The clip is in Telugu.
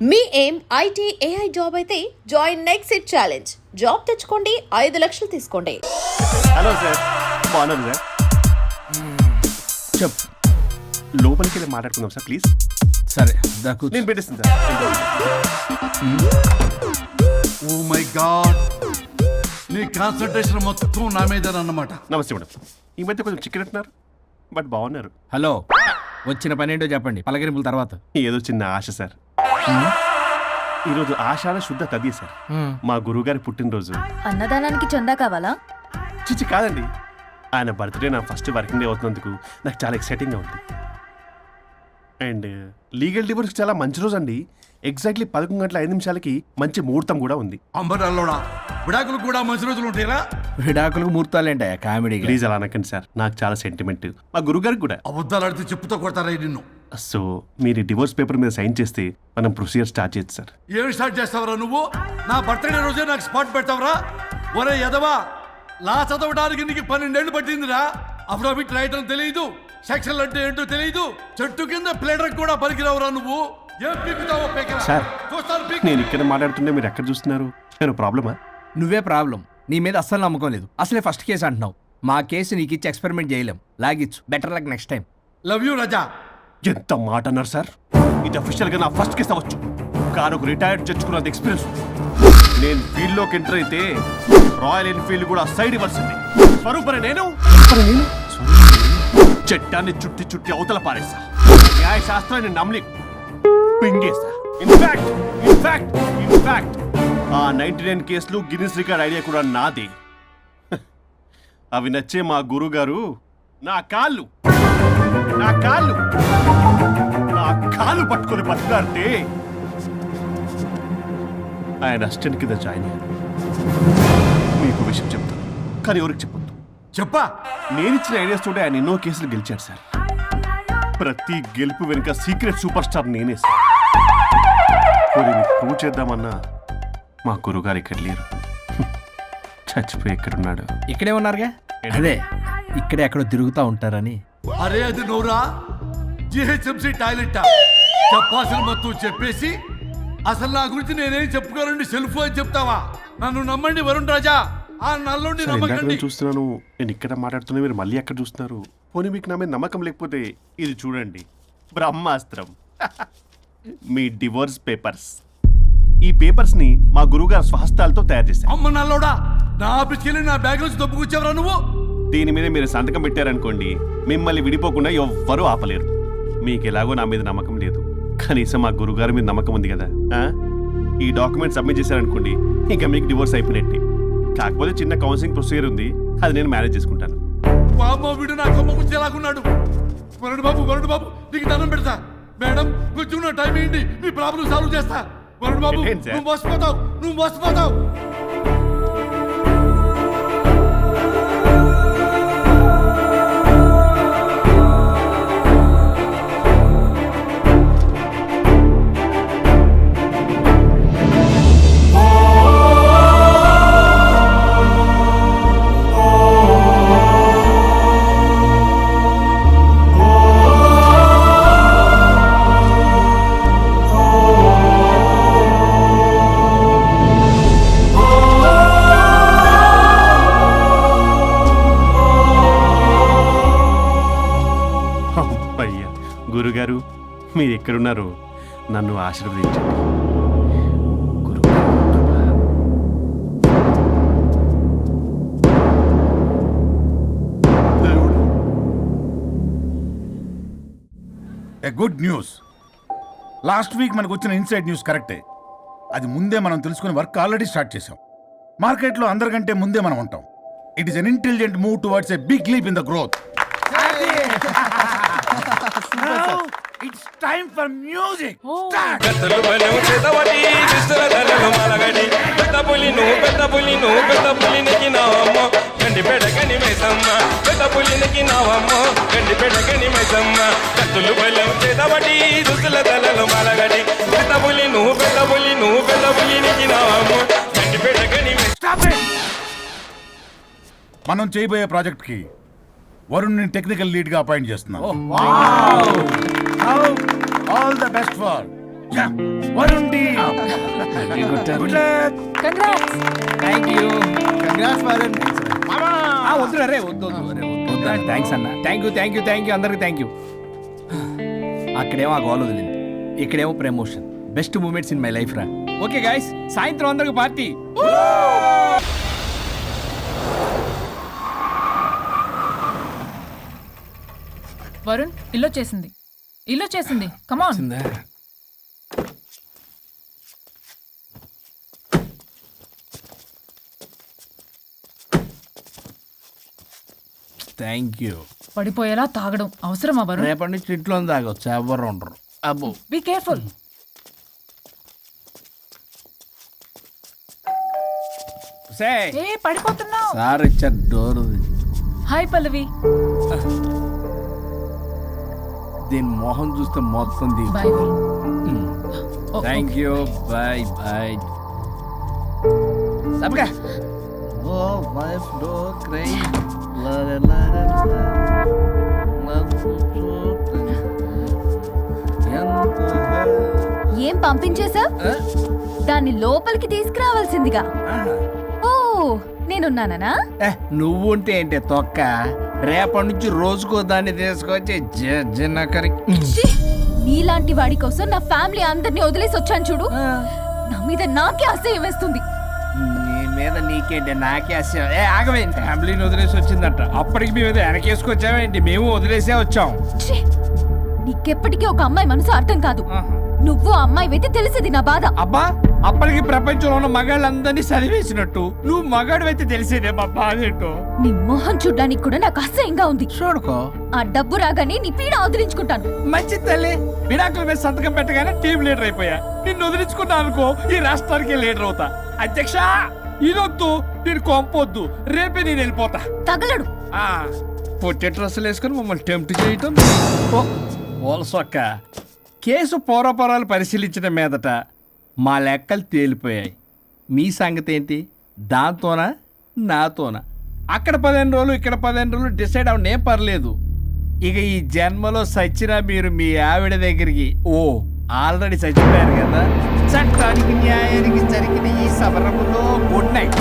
మీ ఏం ఐటీ ఏఐ జాబ్ అయితే join next it challenge. Job తెచ్చుకోండి, 5 లక్షలు తీసుకోండి. హలో సార్, బాగున్నాను సార్. చెప్ లోపలికి వెళ్ళి మాట్లాడుకుందాం సార్ ప్లీజ్. సరే నేను పెట్టేస్తాను సార్. ఓ మై గాడ్, నీ కాన్సంట్రేషన్ మొత్తం నా మీద అన్నమాట. నమస్తే మేడం. ఈ మధ్య కొంచెం చికెన్ అంటున్నారు, బట్ బాగున్నారు. హలో, వచ్చిన పని ఏంటో చెప్పండి, పలకరింపుల తర్వాత. ఏదో చిన్న ఆశ సార్. ఈరోజు ఆషాఢ శుద్ధ తది సార్, మా గురువుగారి పుట్టినరోజు. అన్నదానానికి చందా కావాలా? చిచ్చి కాదండి, ఆయన బర్త్డే నా ఫస్ట్ వర్కింగ్ డే అవుతున్నందుకు నాకు చాలా ఎక్సైటింగ్గా ఉంది. అండ్ లీగల్ డివోర్స్ చాలా మంచి రోజు అండి. ఎగ్జాక్ట్లీ 11:05 మంచి ముహూర్తం కూడా ఉంది. అంబరాల్లోడా విడాకులు కూడా మంచి రోజులు ఉంటాయిరా? విడాకులకు ముహూర్తాలేంటా కామెడీ? ప్లీజ్ అలా అనకండి సార్, నాకు చాలా సెంటిమెంట్, మా గురుగారికి కూడా. అబద్ధాలు ఆడితే చెప్పుతో కొడతారా నిన్ను? సో మీరు డివోర్స్ పేపర్ మీద సైన్ చేస్తే మనం ప్రొసీజర్ స్టార్ట్ చేయొచ్చు సార్. ఏమి స్టార్ట్ చేస్తావరా నువ్వు? నా బర్త్డే రోజే నాకు స్పాట్ పెడతావరా? ఒరే ఎదవా, లా చదవడానికి నీకు 12 ఏళ్ళు పట్టిందిరా. అఫిడవిట్ రాయటం తెలియదు, సెక్షన్ అంటే ఏంటో తెలియదు, చెట్టు కింద ప్లేడర్ కూడా పలికిరావురా నువ్వు. ఏం పీకుతావో పీకరా. సార్, చూస్తాను పీకు. నేను ఇక్కడ మాట్లాడుతుంటే మీరు ఎక్కడ చూస్తున్నారు? నేను ప్రాబ్లమా? నువ్వే ప్రాబ్లం. నీ మీద అస్సలు నమ్మకం లేదు. అసలే ఫస్ట్ కేసు అంటున్నావు. మా కేసు నీకు ఇచ్చి ఎక్స్పెరిమెంట్ చేయలేం. లాగిచ్చు. Better luck next time. Love you Raja. ఎంత మాట అన్నారు సార్. ఇది అఫీషియల్ గా నా ఫస్ట్ కేసు అవ్వచ్చు, కానీ ఒక రిటైర్డ్ జడ్జ్ కున్నది ఎక్స్పీరియన్స్. నేను ఫీల్డ్ లోకి ఎంటర్ అయితే రాయల్ ఎన్ఫీల్డ్ కూడా సైడ్ ఇవ్వాల్సింది. స్వరూపరే నేను చట్టాన్ని చుట్టి చుట్టి అవతల పారేసా. న్యాయ శాస్త్రాన్ని నమ్మి పింగేసా. ఇన్ఫాక్ట్ ఆ 99 కేసులు గిన్నిస్ రికార్డ్ ఐడియా కూడా నాదే. అవి నచ్చే మా గురువు గారు నా కాళ్ళు పట్టుకొని బతులాడితే ఆయన అసిస్టెంట్ కింద జాయిన్ అయ్యాను. మీకు విషయం చెప్తాను, కానీ ఎవరికి చెప్పొద్దు. చెప్పా. నేనిచ్చిన ఐడియాస్ తోటి ఆయన ఎన్నో కేసులు గెలిచాడు సార్. ప్రతి గెలుపు వెనుక సీక్రెట్ సూపర్ స్టార్ నేనే సార్. ప్రూవ్ చేద్దామన్నా మా గురుగారు ఇక్కడ లేరు. చచ్చిపోయి ఎక్కడున్నాడు? ఇక్కడే ఉన్నారుగా. అదే ఇక్కడే ఎక్కడో తిరుగుతూ ఉంటారని. అరే అది నోరా, జిహెచ్ఎంసీ టాయిలెట్. చెప్పాల్సిన మొత్తం చెప్పేసి అసలు నా గురించి నేనేం చెప్పుకోరండి సెల్ఫ్ అని చెప్తావా? నన్ను నమ్మండి వరుణ్ రాజా, ఆ నల్లుండి నమ్మకండి. చూస్తున్నాను, నేను ఇక్కడ మాట్లాడుతున్నా, మీరు మళ్ళీ ఎక్కడ చూస్తున్నారు? పోనీ మీకు నా మీద నమ్మకం లేకపోతే ఇది చూడండి, బ్రహ్మాస్త్రం. మీ డివోర్స్ పేపర్స్. ఈ పేపర్స్ ని మా గురువుగారు స్వహస్తాలతో తయారు చేశారు. అమ్మ నల్లోడా, నా ఆఫీస్కి వెళ్ళి నా బ్యాగ్ నుంచి దొబ్బుకొచ్చావరా నువ్వు? దీని మీద మీరు సంతకం పెట్టారనుకోండి, మిమ్మల్ని విడిపోకుండా ఎవ్వరూ ఆపలేరు. మీకు ఎలాగో నా మీద నమ్మకం లేదు, కనీసం మా గురుగారి మీద నమ్మకం ఉంది కదా. ఈ డాక్యుమెంట్ సబ్మిట్ చేశారనుకోండి, ఇంకా మీకు డివోర్స్ అయిపోయినట్టే. కాకపోతే చిన్న కౌన్సిలింగ్ ప్రొసీజర్ ఉంది, అది నేను మేనేజ్ చేసుకుంటాను. వీడు నా కొమ్మ కూర్చేలాగున్నాడు. వరుణ్ బాబు నీకు దండం పెడతా. మేడం కొంచెం నా టైం ఏంటి, మీ ప్రాబ్లం సాల్వ్ చేస్తా. వరుణ్ బాబు నువ్వు మోసపోతావు. గురుగారు, మీరు ఎక్కడున్నారో నన్ను ఆశీర్వదించండి. Good news. లాస్ట్ వీక్ మనకు వచ్చిన ఇన్సైడ్ న్యూస్ కరెక్టే. అది ముందే మనం తెలుసుకుని వర్క్ ఆల్రెడీ స్టార్ట్ చేసాం. మార్కెట్లో అందరికంటే ముందే మనం ఉంటాం. It is an intelligent move towards a big leap in the growth. It's time for music. Start. కత్తలు బలము చేతవటి విస్తర దళలు మలగడి పెద్ద పులి నెక్కినావమ్మ గండి పెడగని మైసమ్మ. పెద్ద పులి నెక్కినావమ్మ గండి పెడగని మైసమ్మ. కత్తలు బలము చేతవటి విస్తర దళలు మలగడి పెద్ద పులి నెక్కినావమ్మ గండి పెడగని మైసమ్మ. మనం చేయబోయే ప్రాజెక్ట్ కి వరుణ్ టెక్నికల్ లీడ్ గా అపాయింట్ చేస్తున్నాం. All the best for Varun D good luck congrats. Thank you congrats Varun వద్దు రే వద్దు థ్యాంక్స్ అన్న థ్యాంక్ యూ అందరికి థ్యాంక్ యూ. అక్కడేమో ఆ గోల్ వదిలింది, ఇక్కడేమో promotion. Best moments in my life రా. ఓకే గైస్, సాయంత్రం అందరికి పార్టీ. వరుణ్ ఇల్లు చేసింది కమాన్. Thank you. పడిపోయేలా తాగడం అవసరమా వరుణ్? రేపటి నుంచి ఇంట్లో తాగొచ్చు, ఎవరు ఉండరు. అబ్బో బీ కేర్ఫుల్. ఏ పడిపోతున్నావు. సార్ ఇచ్చారు డోర్. హాయ్ పల్లవి. దీని మొహం చూస్తే మొత్తం bye. Thank you bye bye. సబ్గా ఓ వైఫ్ డో క్రై ఏం పంపించేశా? దాన్ని లోపలికి తీసుకురావాల్సిందిగా. ఓ నేనున్నానా? నువ్వు ఉంటే ఏంటి తొక్క, రేపటి నుంచి రోజుకో దాన్ని తీసుకొచ్చి జిన్నకరి. ఛీ! నీలాంటి వాడి కోసం నా ఫ్యామిలీ అందరినీ వదిలేసి వచ్చాను చూడు. నా మీద నాకే అసహ్యం వేస్తుంది. నీ మీద నీకేంటి, నాకే అసలు. ఆగవేంటి, ఫ్యామిలీని వదిలేసి వచ్చిందంట, అప్పటికి మేము ఏదో వెనకేసుకొచ్చామేంటి, మేము వదిలేసే వచ్చాం. ఛీ! నీకెప్పటికీ ఒక అమ్మాయి మనసు అర్థం కాదు. నువ్వు అమ్మాయి అయితే తెలిసేది నా బాధ. అబ్బా, అప్పటికి ప్రపంచంలో ఉన్న మగాళ్ళందరినీ చదివేసినట్టు నువ్వు మగాడు అయితే తెలిసేదే మా బాధ ఏంటో. నీ మొహం చూడ్డానికి కూడా నాకు అసహ్యంగా ఉంది. చూడుకో, ఆ డబ్బు రాగానే నీ పీడ వదిలించుకుంటాను. మంచి తల్లి. విడాకుల మీద సంతకం పెట్టగానే టీం లీడర్ అయిపోయా. నిన్ను వదిలించుకున్నా అనుకో, ఈ రాష్ట్రానికి లీడర్ అవుతా. అధ్యక్ష ఇదొద్దు, నేను కొంపొద్దు, రేపే నేను వెళ్ళిపోతా. తగలడు. పొట్టె డ్రెస్సులు వేసుకుని మమ్మల్ని టెంప్ట్ చేయటం. ఓలసొక్క కేసు పూర్వపరాలు పరిశీలించిన మీదట మా లెక్కలు తేలిపోయాయి. మీ సంగతి ఏంటి? దాంతోనా నాతోనా? అక్కడ 15 రోజులు ఇక్కడ 15 రోజులు డిసైడ్ అవనేం పర్లేదు. ఇక ఈ జన్మలో సచ్చినా మీరు మీ ఆవిడ దగ్గరికి ఆల్రెడీ చచ్చిపోయారు కదా. చట్టానికి న్యాయానికి జరిగిన ఈ సమరములో గుడ్ నైట్.